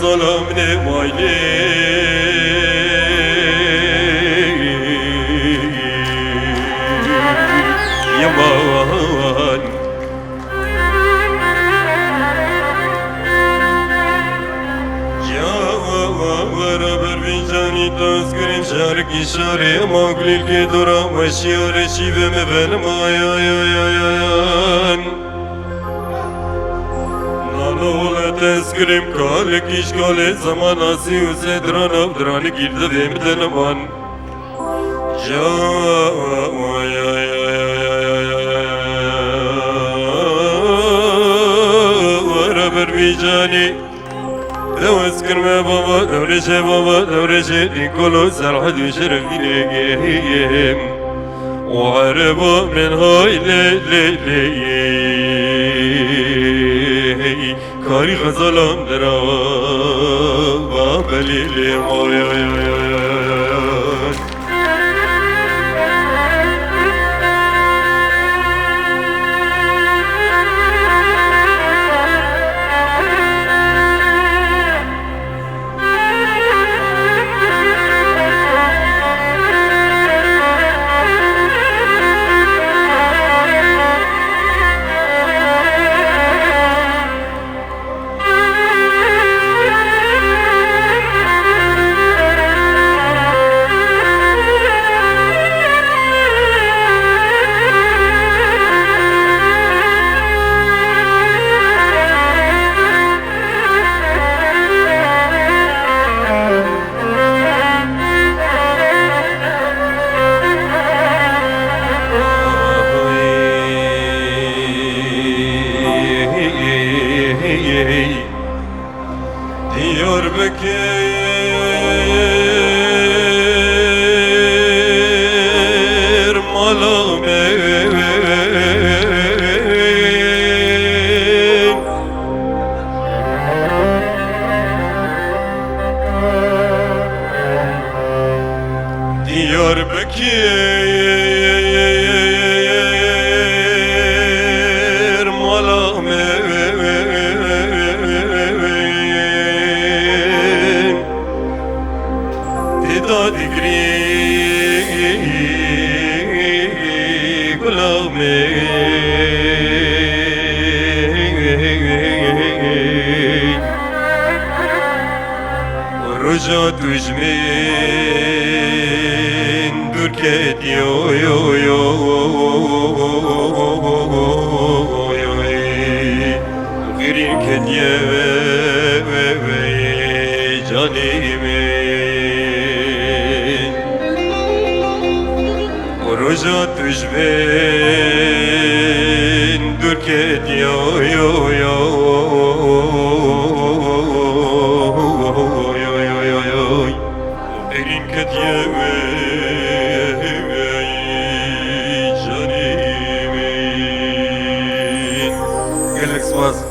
ظلمني مايلي يمان يا ورابر بيجاني تذكرين شاركي شاري ماقليل كي درا مشيار شيبه مبن مايا تذكرم كالك إشكال زمان آسي وزدران أبدران girdi بمدن من يا ورابر بيجاني تذكر ما بابا دورشة بابا دورشة إنكولو سرحد وشرف إليهم وعربا من هاي لي کاری غزالم درا با بلیل مایا Diyarbakır malım Diyarbakır malım digri gulame roja tujmin durket yo girin kediye ve canime Roja tujben durket yo Erin kediye ve canime Gelek smaz